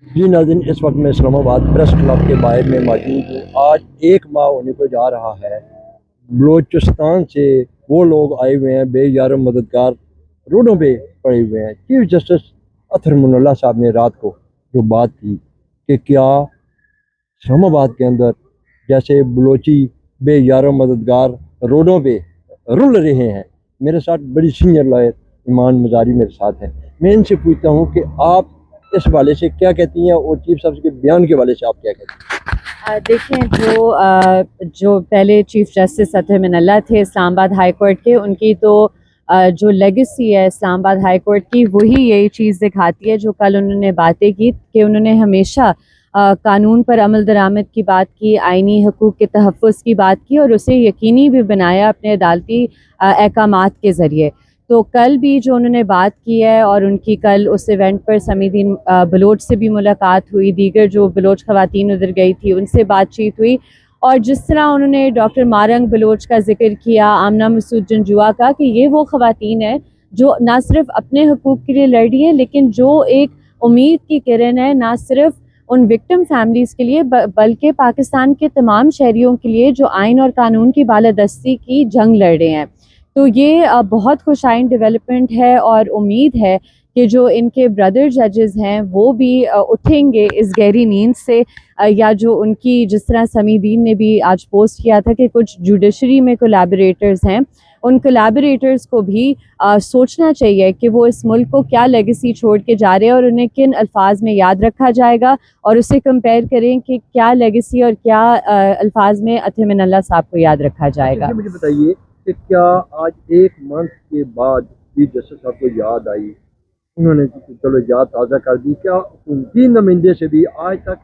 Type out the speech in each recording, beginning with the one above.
जी नाज़रीन, इस वक्त मैं इस्लामाबाद प्रेस क्लब के बाहर में मौजूद हूँ। आज 1 माह होने को जा रहा है बलूचिस्तान से वो लोग आए हुए हैं बेयार मददगार, रोडों पे पड़े हुए हैं। चीफ जस्टिस अतर मुनल्ला साहब ने रात को जो बात की कि क्या इस्लामाबाद के अंदर जैसे बलोची बेयार मददगार रोडों पे रुल रहे हैं। मेरे साथ बड़ी सीनियर लॉयर ईमान मजारी मेरे साथ हैं। मैं इनसे पूछता हूँ कि आप इस हवाले से क्या कहती हैं और चीफ साहब के बयान के हवाले से आप क्या कहती देखें, जो पहले चीफ जस्टिस अतर मुनल्ला थे इस्लामाबाद हाई कोर्ट के, उनकी तो जो लेगेसी है इस्लामाबाद हाई कोर्ट की, वही यही चीज़ दिखाती है जो कल उन्होंने बातें की कि उन्होंने हमेशा कानून पर अमल दरामद की बात की, आइनी हकूक़ के तहफ़्फ़ुज़ की बात की और उसे यकीनी भी बनाया अपने अदालती अहकामात के ज़रिए। तो कल भी जो उन्होंने बात की है और उनकी कल उस इवेंट पर समीदीन बलोच से भी मुलाकात हुई, दीगर जो बलोच ख़वातीन उधर गई थी उनसे बातचीत हुई, और जिस तरह उन्होंने डॉक्टर मारंग बलोच का ज़िक्र किया, आमना मसूद जंजुआ का, कि ये वो ख़वातीन हैं जो ना सिर्फ अपने हकूक़ के लिए लड़ रही हैं, लेकिन जो एक उम्मीद की किरण है ना सिर्फ उन विक्टिम फैमिलीज़ के लिए बल्कि पाकिस्तान के तमाम शहरियों के लिए जो आइन और कानून की बालादस्ती की जंग लड़ रहे हैं। तो ये बहुत खुशाइन डेवलपमेंट है और उम्मीद है कि जो इनके ब्रदर जजेस हैं वो भी उठेंगे इस गहरी नींद से, या जो उनकी, जिस तरह समीदीन ने भी आज पोस्ट किया था कि कुछ जुडिशरी में कोलैबोरेटर्स हैं, उन कोलैबोरेटर्स को भी सोचना चाहिए कि वो इस मुल्क को क्या लेगेसी छोड़ के जा रहे हैं और उन्हें किन अल्फाज में याद रखा जाएगा, और उसे कंपेयर करें कि क्या लेगेसी और क्या अल्फाज में अतर मुनल्ला साहब को याद रखा जाएगा। हैं? मुझे बताइए कि क्या आज 1 मंथ के बाद चीफ जस्टिस साहब को याद आई, उन्होंने चलो याद ताज़ा कर दी, क्या उनकी नुमाइंदे से भी आज तक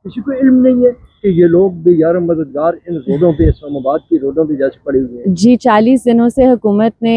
किसी को इल्म नहीं है कि ये लोग बेयार मददगार इन रोडों पे, इस्लामाबाद की रोडों पे जैसे पड़े हुए हैं? जी, 40 दिनों से हुकूमत ने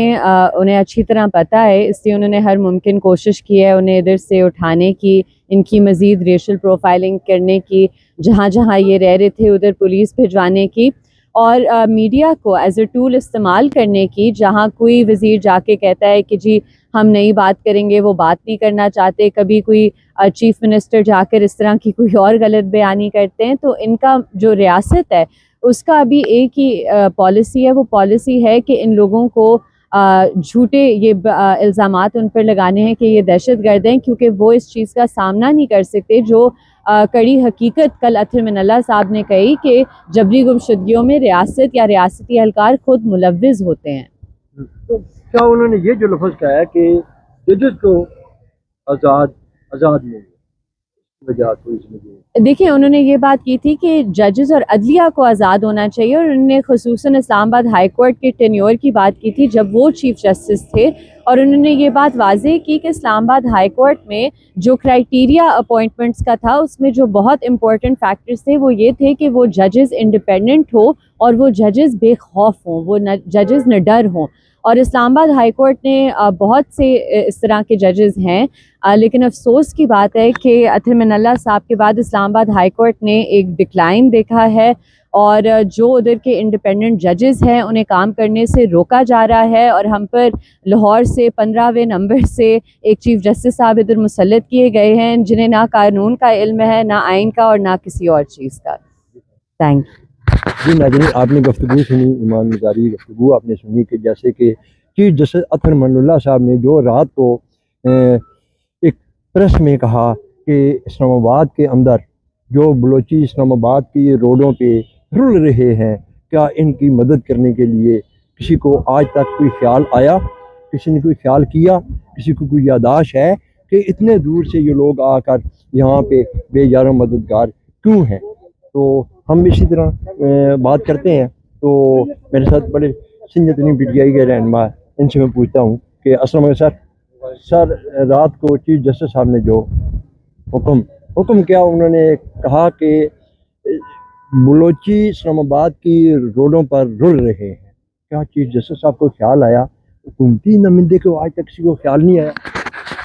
उन्हें अच्छी तरह पता है, इसलिए उन्होंने हर मुमकिन कोशिश की है उन्हें इधर से उठाने की, इनकी मज़ीद रेशल प्रोफाइलिंग करने की, जहाँ-जहाँ ये रह रहे थे उधर पुलिस भिजवाने की, और मीडिया को एज़ अ टूल इस्तेमाल करने की। जहाँ कोई वज़ीर जाके कहता है कि जी हम नई बात करेंगे, वो बात नहीं करना चाहते, कभी कोई चीफ़ मिनिस्टर जाकर इस तरह की कोई और गलत बयानी करते हैं, तो इनका जो रियासत है उसका अभी एक ही पॉलिसी है, वो पॉलिसी है कि इन लोगों को झूठे ये इल्ज़ामात उन पर लगाने हैं कि ये दहशतगर्द हैं, क्योंकि वो इस चीज़ का सामना नहीं कर सकते जो कड़ी हकीकत कल अतर मुनल्ला साहब ने कही कि जबरी गुमशुदगियों में रियासत या रियासती एहलकार खुद मुलव्विज़ होते हैं। तो क्या उन्होंने ये जो लफ्ज़ कहा है कि जजेस को आज़ाद आज़ाद नहीं वजह तो इसमें देखिए, उन्होंने ये बात की थी कि जजेस और अदलिया को आज़ाद होना चाहिए, और उन्होंने ख़ुसूसन इस्लामाबाद हाई कोर्ट के टेन्योर की बात की थी जब वो चीफ जस्टिस थे, और उन्होंने ये बात वाज़ेह की कि इस्लामाबाद हाई कोर्ट में जो क्राइटेरिया अपॉइंटमेंट्स का था उसमें जो बहुत इंपॉर्टेंट फैक्टर्स थे वो ये थे कि वो जजेस इंडिपेंडेंट हो और वो जजेस बेखौफ हों, वो जजेस निडर हों। और इस्लामाबाद हाई कोर्ट ने बहुत से इस तरह के जजेस हैं, लेकिन अफसोस की बात है कि अतर मुनल्ला साहब के बाद इस्लामाबाद हाई कोर्ट ने एक डिक्लाइन देखा है, और जो उधर के इंडिपेंडेंट जजेस हैं उन्हें काम करने से रोका जा रहा है, और हम पर लाहौर से 15वें नंबर से एक चीफ जस्टिस साहब इधर मुसल्लत किए गए हैं जिन्हें ना कानून का इल्म है, ना आइन का, और ना किसी और चीज़ का। Thank you. जी नाज़रीन, आपने गुफ्तगू सुनी, ईमान मज़ारी गुफ्तगू आपने सुनी कि जैसे कि चीफ जस्टिस अतर मुनल्ला साहब ने जो रात को एक प्रेस में कहा कि इस्लामाबाद के अंदर जो बलोची इस्लामाबाद की रोडों पे रुल रहे हैं, क्या इनकी मदद करने के लिए किसी को आज तक कोई ख्याल आया, किसी ने कोई ख्याल किया, किसी को कोई यादाश्त है कि इतने दूर से ये लोग आकर यहाँ पे बेयार मददगार क्यों हैं? तो हम इसी तरह बात करते हैं। तो मेरे साथ बड़े सीनियर पीटीआई के रहनुमा, इनसे मैं पूछता हूँ कि अस्सलाम वालेकुम सर। सर, रात को चीफ जस्टिस साहब ने जो हुक्म हुक्म किया, उन्होंने कहा कि बलोची इस्लामाबाद की रोडों पर रुल रहे हैं। क्या चीफ जस्टिस साहब को ख्याल आया? हुकूमती नुमाइंदे को आज तक किसी को ख्याल नहीं आया?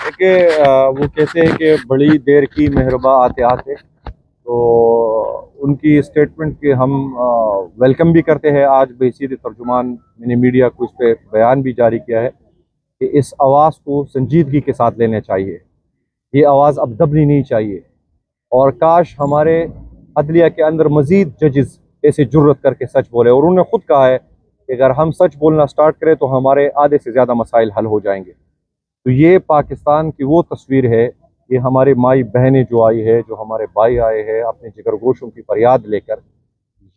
देखिए, वो कहते हैं कि बड़ी देर की मेहरबा आते आते, तो उनकी स्टेटमेंट के हम वेलकम भी करते हैं। आज बहसीत तर्जुमान मैंने मीडिया को इस पर बयान भी जारी किया है कि इस आवाज़ को संजीदगी के साथ लेना चाहिए। ये आवाज़ अब दबनी नहीं चाहिए। और काश हमारे अदलिया के अंदर मज़ीद जजेस ऐसे जुर्रत करके सच बोले। और उन्होंने ख़ुद कहा है कि अगर हम सच बोलना स्टार्ट करें तो हमारे आधे से ज़्यादा मसाइल हल हो जाएंगे। तो ये पाकिस्तान की वो तस्वीर है, ये हमारे माई बहनें जो आई है, जो हमारे भाई आए हैं अपने जिगरगोशों की फरियाद लेकर,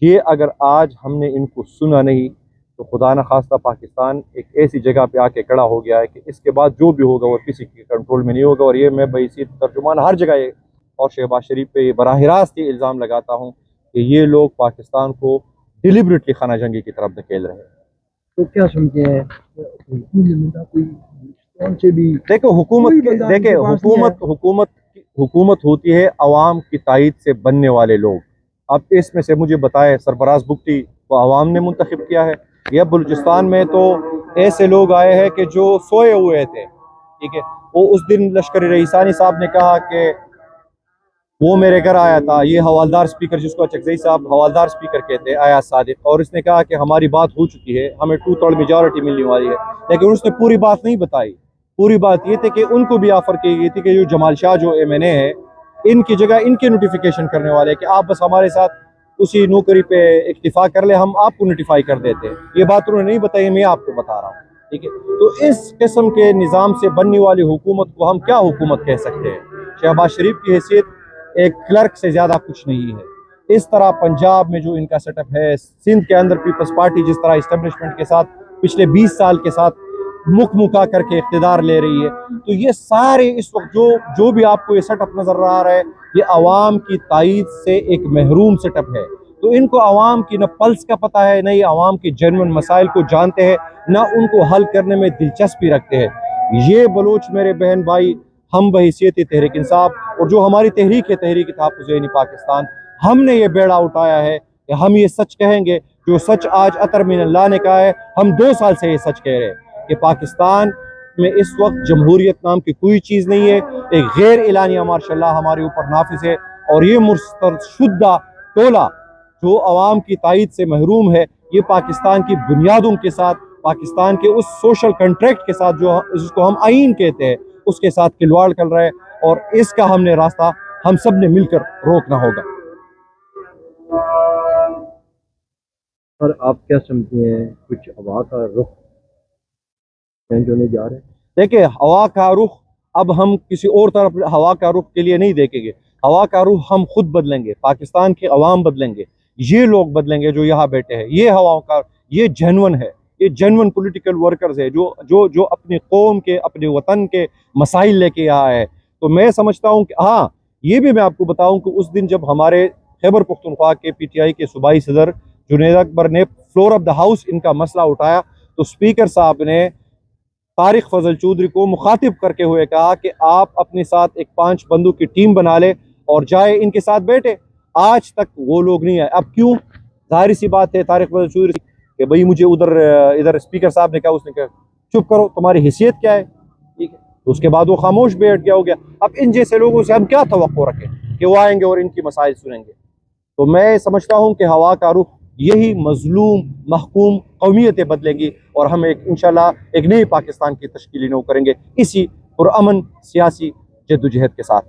ये अगर आज हमने इनको सुना नहीं तो खुदा न खास्ता पाकिस्तान एक ऐसी जगह पे आके खड़ा हो गया है कि इसके बाद जो भी होगा वो किसी के कंट्रोल में नहीं होगा। और ये मैं बहैसियत तर्जुमान हर जगह ये और शहबाज शरीफ पे ये बराह रास्त ये इल्ज़ाम लगाता हूँ कि ये लोग पाकिस्तान को डिलिबरेटली खाना जंगी की तरफ धकेल रहे हैं। तो क्या समझते हैं कोई कौन से भी देखो हुकूमत कोई बंदा देखिए इनके पास नहीं है। हुकूमत होती है अवाम की तायद से बनने वाले लोग। अब इसमें से मुझे बताए सरफराज बुगटी को अवाम ने मुंतखब किया है, या बलूचिस्तान में तो ऐसे लोग आए हैं कि जो सोए हुए थे, ठीक है। वो उस दिन लश्कर रईसानी साहब ने कहा कि वो मेरे घर आया था, ये हवालदार स्पीकर जिसको चकजई साहब हवालदार स्पीकर कहते हैं, आयाज सादिक, और इसने कहा कि हमारी बात हो चुकी है, हमें 2/3 मेजॉरिटी मिलने वाली है। लेकिन उसने पूरी बात नहीं बताई। पूरी बात ये थी कि उनको भी ऑफर की गई थी कि जो जमाल शाह जो MNA है, इनकी जगह इनके नोटिफिकेशन करने वाले कि आप बस हमारे साथ उसी नौकरी पे इक्तिफा कर ले, हम आपको नोटिफाई कर देते हैं। ये बात उन्होंने नहीं बताई, मैं आपको बता रहा हूँ, ठीक है। तो इस किस्म के निज़ाम से बनने वाली हुकूमत को हम क्या हुकूमत कह सकते हैं? शहबाज शरीफ की हैसियत एक क्लर्क से ज़्यादा कुछ नहीं है। इस तरह पंजाब में जो इनका सेटअप है, सिंध के अंदर पीपल्स पार्टी जिस तरह इस्टेब्लिशमेंट के साथ पिछले 20 साल के साथ मुका करके इख्तिदार ले रही है, तो ये सारे इस वक्त जो भी आपको ये सेटअप नजर आ रहा है, ये अवाम की तायद से एक महरूम सेटअप है। तो इनको अवाम की न पल्स का पता है, न ही अवाम के जेन्युइन मसाइल को जानते हैं, न उनको हल करने में दिलचस्पी रखते हैं। ये बलोच मेरे बहन भाई, हम बहैसियत तहरीक इंसाफ और जो हमारी तहरीक है, तहरीक तहफ़्फ़ुज़ ज़ैनी पाकिस्तान, हमने ये बेड़ा उठाया है कि हम ये सच कहेंगे। जो सच आज अतर मिन अल्लाह ने कहा है, हम 2 साल से ये सच कह रहे हैं कि पाकिस्तान में इस वक्त जमहूरियत नाम की कोई चीज़ नहीं है। एक गैर एलानिया मार्शल लॉ हमारे ऊपर नाफिज है, और ये मुस्तरशुदा टोला जो अवाम की तायद से महरूम है, ये पाकिस्तान की बुनियादों के साथ, पाकिस्तान के उस सोशल कंट्रैक्ट के साथ जो जिसको हम आईन कहते हैं, उसके साथ खिलवाड़ कर रहा है। और इसका हमने रास्ता हम सब ने मिलकर रोकना होगा। और आप क्या समझते हैं कुछ हवा का रुख चेंज होने जा रहे हैं? देखिए हवा का रुख अब हम किसी और तरफ हवा का रुख के लिए नहीं देखेंगे। हवा का रुख हम खुद बदलेंगे, पाकिस्तान के अवाम बदलेंगे, ये लोग बदलेंगे जो यहाँ बैठे हैं। ये हवाओं का ये जेन्युइन है, ये जेन्युइन पॉलिटिकल वर्कर्स है जो जो जो अपनी कौम के, अपने वतन के मसाइल लेके यहाँ है। तो मैं समझता हूँ कि हाँ, ये भी मैं आपको बताऊँ कि उस दिन जब हमारे खैबर पख्तूनख्वा के PTI के सूबाई सदर जुनैद अकबर ने फ्लोर ऑफ द हाउस इनका मसला उठाया, तो स्पीकर साहब ने तारिक फजल चौधरी को मुखातिब करके हुए कहा कि आप अपने साथ एक 5 बंदों की टीम बना ले और जाए इनके साथ बैठे। आज तक वो लोग नहीं आए। अब क्यों? जाहिर सी बात है, तारिक फजल चौधरी कि भाई मुझे इधर स्पीकर साहब ने कहा, उसने कहा चुप करो, तुम्हारी हैसियत क्या है, ठीक है। तो उसके बाद वो खामोश बैठ गया हो गया। अब इन जैसे लोगों से हम क्या तवक्को रखें कि वो आएंगे और इनकी मसाइल सुनेंगे? तो मैं समझता हूँ कि हवा का रुख यही मजलूम महकूम कौमियतें बदलेंगी और हम एक इंशाल्लाह एक नई पाकिस्तान की तश्कील नौ करेंगे, इसी पुरअमन सियासी जद्दोजहद के साथ।